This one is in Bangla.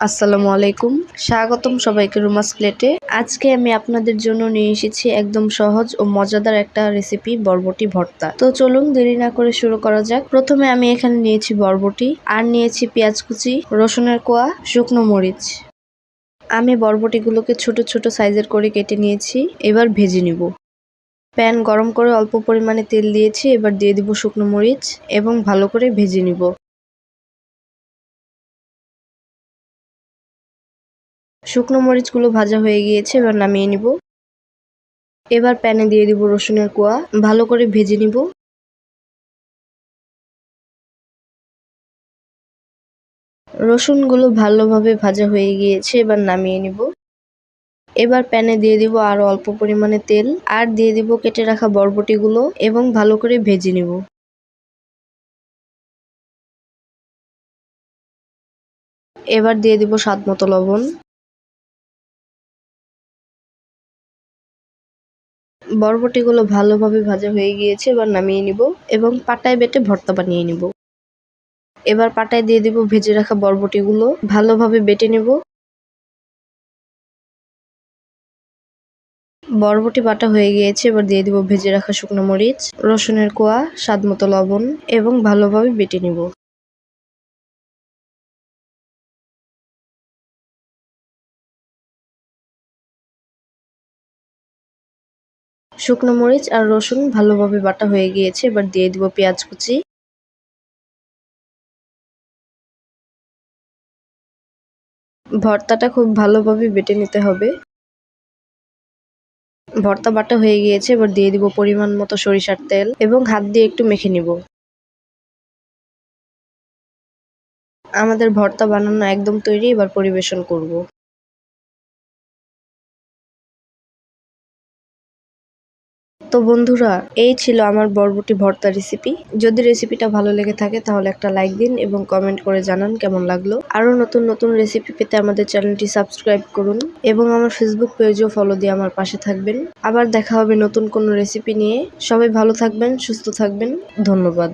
আসসালামু আলাইকুম, স্বাগতম সবাইকে রুমাস প্লেটে। আজকে আমি আপনাদের জন্য নিয়ে এসেছি একদম সহজ ও মজাদার একটা রেসিপি, বরবটি ভর্তা। তো চলুন দেরি না করে শুরু করা যাক। প্রথমে আমি এখানে নিয়েছি বরবটি, আর নিয়েছি পেঁয়াজ কুচি, রসুনের কোয়া, শুকনো মরিচ। আমি বরবটিগুলোকে ছোট ছোট সাইজের করে কেটে নিয়েছি। এবার ভেজে নিব। প্যান গরম করে অল্প পরিমাণে তেল দিয়েছি। এবার দিয়ে দিব শুকনো মরিচ এবং ভালো করে ভেজে নিব। শুকনো মরিচগুলো ভাজা হয়ে গিয়েছে, এবার নামিয়ে নিব। এবার প্যানে দিয়ে দিব রসুনের কোয়া, ভালো করে ভেজে নিব। রসুনগুলো ভালোভাবে ভাজা হয়ে গিয়েছে, এবার নামিয়ে নিব। এবার প্যানে দিয়ে দিব আরো অল্প পরিমাণে তেল, আর দিয়ে দিব কেটে রাখা বরবটিগুলো এবং ভালো করে ভেজে নিব। এবার দিয়ে দিব স্বাদ মতো লবণ। বরবটিগুলো ভালোভাবে ভাজা হয়ে গিয়েছে, এবার নামিয়ে নিব এবং পাটায় বেটে ভর্তা বানিয়ে নিব। এবার পাটায় দিয়ে দিব ভেজে রাখা বরবটিগুলো, ভালোভাবে বেটে নেব। বরবটি বাটা হয়ে গিয়েছে, এবার দিয়ে দিব ভেজে রাখা শুকনো মরিচ, রসুনের কোয়া, স্বাদ মতো লবণ এবং ভালোভাবে বেটে নিব। শুকনো মরিচ আর রসুন ভালোভাবে বাটা হয়ে গিয়েছে, এবার দিয়ে দিব পেঁয়াজ কুচি। ভর্তাটা খুব ভালোভাবে বেটে নিতে হবে। ভর্তা বাটা হয়ে গিয়েছে, এবার দিয়ে দিব পরিমাণ মতো সরিষার তেল এবং হাত দিয়ে একটু মেখে নিব। আমাদের ভর্তা বানানো একদম তৈরি, এবার পরিবেশন করব। তো বন্ধুরা, এই ছিল আমার বরবটি ভর্তা রেসিপি। যদি রেসিপিটা ভালো লেগে থাকে তাহলে একটা লাইক দিন এবং কমেন্ট করে জানান কেমন লাগলো। আরো নতুন নতুন রেসিপি পেতে আমাদের চ্যানেলটি সাবস্ক্রাইব করুন এবং আমার ফেসবুক পেজও ফলো দিয়ে আমার পাশে থাকবেন। আবার দেখা হবে নতুন কোনো রেসিপি নিয়ে। সবাই ভালো থাকবেন, সুস্থ থাকবেন। ধন্যবাদ।